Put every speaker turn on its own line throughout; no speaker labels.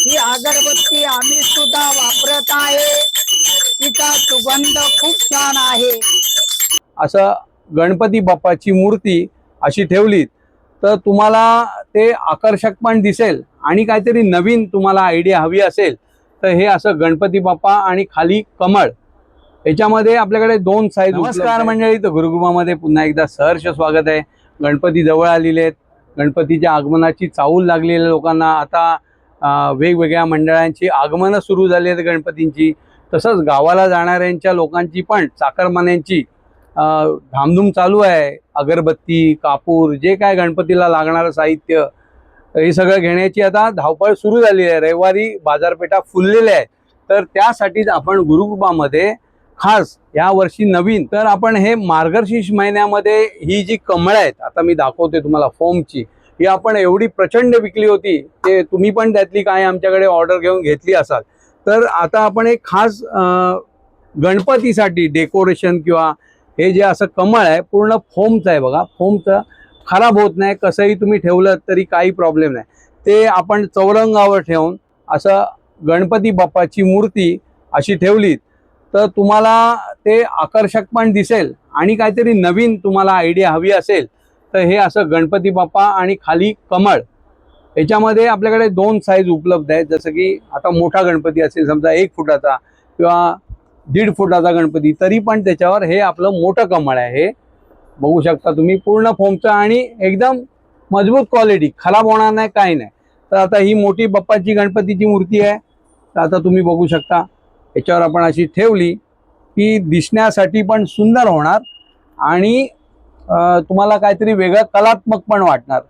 ही अगरबत्ती आम्ही सुद्धा वापरत आहे। तिचा सुगंध खूप छान आहे।
असं गणपती बाप्पाची मूर्ती अशी ठेवली तर तुम्हाला ते आकर्षक पण दिसेल आणि काहीतरी नवीन तुम्हाला आयडिया हवी असेल तर हे असं गणपती बाप्पा आणि खाली कमळ याच्यामध्ये आपल्याकडे दोन साईज। नमस्कार मंडळी, तर गुरुकुमामध्ये पुन्हा एकदा सहर्ष स्वागत आहे। गणपती जवळ आलेले आहेत, गणपतीच्या आगमनाची चाहूल लागलेल्या लोकांना आता वेगवेगळ्या मंडळांची आगमनं सुरू झाली आहेत गणपतींची। तसंच गावाला जाणाऱ्यांच्या लोकांची पण चाकरमान्यांची धामधूम चालू आहे। अगरबत्ती, कापूर, जे काय गणपतीला लागणारं साहित्य हे सगळं घेण्याची आता धावपळ सुरू झाली आहे। रविवारी बाजारपेठा फुललेल्या आहेत, तर त्यासाठीच आपण गुरुकृपामध्ये खास या वर्षी नवीन तर आपण हे मार्गशीर्ष महिन्यामध्ये ही जी कमळं आहेत, आता मी दाखवते तुम्हाला फोमची, ही आपण एवढी प्रचंड विकली होती ते तुम्ही पण त्यातली काय आमच्याकडे ऑर्डर घेऊन घेतली असाल। तर आता आपण एक खास गणपतीसाठी डेकोरेशन किंवा हे जे असं कमळ आहे पूर्ण फोमचं आहे बघा। फोमचं खराब होत नाही, कसंही तुम्ही ठेवलं तरी काही प्रॉब्लेम नाही। ते आपण चौरंगावर ठेवून असं गणपती बाप्पाची मूर्ती अशी ठेवली तर तुम्हाला ते आकर्षक पण दिसेल आणि काहीतरी नवीन तुम्हाला आयडिया हवी असेल तर हे असं गणपती बाप्पा आणि खाली कमळ याच्यामध्ये आपल्याकडे दोन साईज उपलब्ध आहेत। जसं की आता मोठा गणपती असेल समजा 1 फुटाचा किंवा 1.5 फुटाचा गणपती, तरी पण त्याच्यावर हे आपलं मोठं कमळ आहे। हे बघू शकता तुम्ही, पूर्ण फोमचं आणि एकदम मजबूत क्वालिटी, खराब होणार नाही काही नाही। तर आता ही मोठी बाप्पाची गणपतीची मूर्ती आहे, तर आता तुम्ही बघू शकता याच्यावर आपण अशी ठेवली की दिसण्यासाठी पण सुंदर होणार आणि तुम्हाला काहीतरी वेगळं कलात्मक पण वाटणार।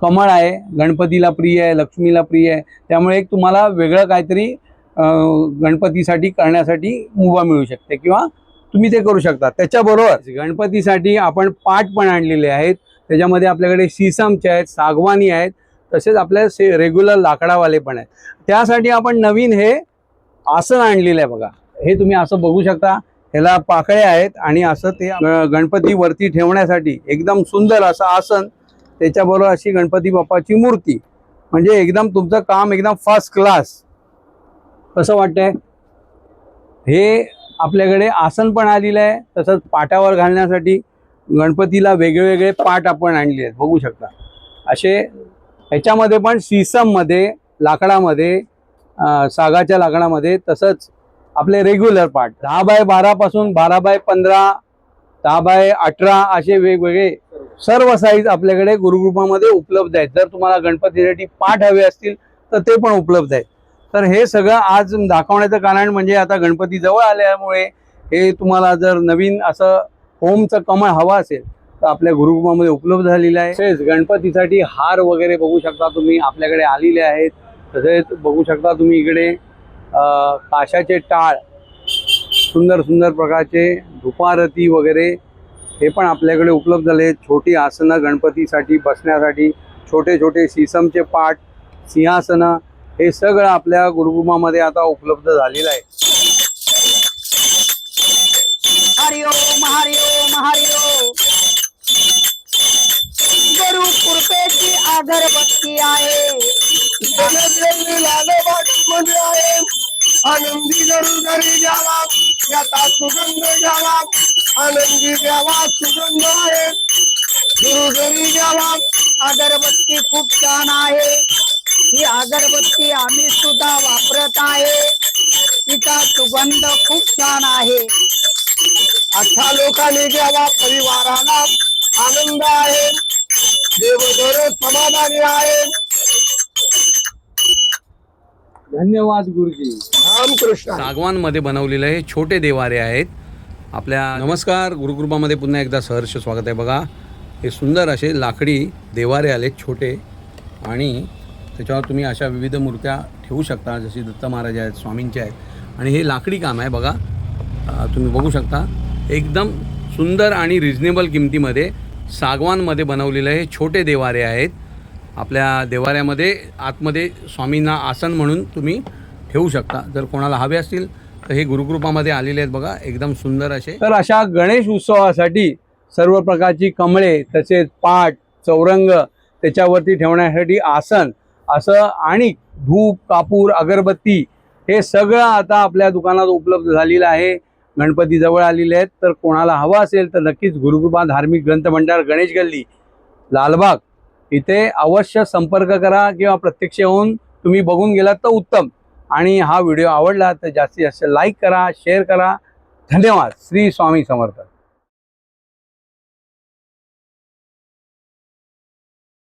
कमळ आहे, गणपतीला प्रिय आहे, लक्ष्मीला प्रिय आहे, त्यामुळे एक तुम्हाला वेगळं काहीतरी गणपतीसाठी करण्यासाठी मुभा मिळू शकते किंवा तुम्ही ते करू शकता। त्याच्याबरोबर गणपतीसाठी आपण पाट पण आणलेले आहेत, त्याच्यामध्ये आपल्याकडे शीसमचे आहेत, सागवानी आहेत, तसेच आपल्या रेग्युलर लाकडावाले पण आहेत। त्यासाठी आपण नवीन हे आसन आणलेलं आहे बघा। हे तुम्ही असं बघू शकता, ह्याला पाकळ्या आहेत आणि असं ते गणपती वरती ठेवण्यासाठी एकदम सुंदर असं आसन, त्याच्याबरोबर अशी गणपती बाप्पाची मूर्ती, म्हणजे एकदम तुमचं काम एकदम फर्स्ट क्लास। कसं वाटतंय? हे आपल्याकडे आसन पण आलेलं आहे, तसंच पाटावर घालण्यासाठी गणपतीला वेगवेगळे पाट आपण आणले आहेत, बघू शकता असे। ह्याच्यामध्ये पण शीसममध्ये, लाकडामध्ये, सागाच्या लाकडामध्ये, तसंच आपले रेग्युलर पाट 10 बाय 12 पासून 12 बाय 15, 10 बाय 18 असे वेगवेगळे सर्व साईज आपल्याकडे गुरुकृपामध्ये उपलब्ध आहेत। जर तुम्हाला गणपतीसाठी पाट हवे असतील तर ते पण उपलब्ध आहेत। तर हे सगळं आज दाखवण्याचं कारण म्हणजे आता गणपती जवळ आल्यामुळे हे तुम्हाला जर नवीन असं होमचं कमळ हवं असेल तर आपल्या गुरुकृपामध्ये उपलब्ध झालेलं आहे। तसेच गणपतीसाठी हार वगैरे बघू शकता तुम्ही आपल्याकडे आलेले आहेत। तसेच बघू शकता तुम्ही इकडे काशाचे टाळ, सुंदर सुंदर प्रकारचे धुपारती वगैरे हे पण आपल्याकडे उपलब्ध झाले। छोटी आसनं गणपतीसाठी बसण्यासाठी, छोटे छोटे शीसमचे पाट, सिंहासनं, हे सगळं आपल्या गुरुकुमामध्ये आता उपलब्ध झालेलं आहे।
हरिओम हरिओम हरिओम। गुरु कृपेची अगरबत्ती आहे, आनंदी घरी द्यावा, याचा सुगंध द्यावा, आनंदी द्यावा सुगंध आहे। गुरु घरी द्यावा, अगरबत्ती खूप छान आहे। ही अगरबत्ती आम्ही सुद्धा वापरत आहे। तिचा सुगंध खूप छान आहे। 18 लोकांनी द्यावा, परिवाराला आनंद आहे, देवघर समाधानी आहे।
धन्यवाद गुरुजी।
रामकृष्ण।
सागवानमध्ये बनवलेले हे छोटे देवारे आहेत आपल्या। नमस्कार, गुरुकृपामध्ये पुन्हा एकदा सहर्ष स्वागत आहे। बघा, हे सुंदर असे लाकडी देवारे आले छोटे, आणि त्याच्यावर तुम्ही अशा विविध मूर्त्या ठेवू शकता, जशी दत्त महाराज आहेत, स्वामींचे आहेत, आणि हे लाकडी काम आहे बघा। तुम्ही बघू शकता एकदम सुंदर आणि रिजनेबल किमतीमध्ये सागवानमध्ये बनवलेले हे छोटे देवारे आहेत आपल्या। देवाऱ्यामध्ये आतमध्ये स्वामींना आसन म्हणून तुम्ही ठेवू शकता, जर कोणाला हवे असतील तर हे गुरुकृपामध्ये आलेले आहेत बघा, एकदम सुंदर असे। तर अशा गणेश उत्सवासाठी सर्व प्रकारची कमळे, तसेच पाट, चौरंग, त्याच्यावरती ठेवण्यासाठी आसन असं, आणि धूप, कापूर, अगरबत्ती हे सगळं आता आपल्या दुकानात उपलब्ध झालेलं आहे. गणपती जवळ आलेले आहेत, तर कोणाला हवा असेल तर नक्कीच गुरुकृपा धार्मिक ग्रंथ भंडार, गणेश गल्ली, लालबाग इथे अवश्य संपर्क करा किंवा प्रत्यक्ष येऊन तुम्ही बघून गेलात तर उत्तम. आणि हा व्हिडिओ आवडला तर जास्तीत जास्त लाईक करा, शेअर करा. धन्यवाद. श्री स्वामी समर्थ.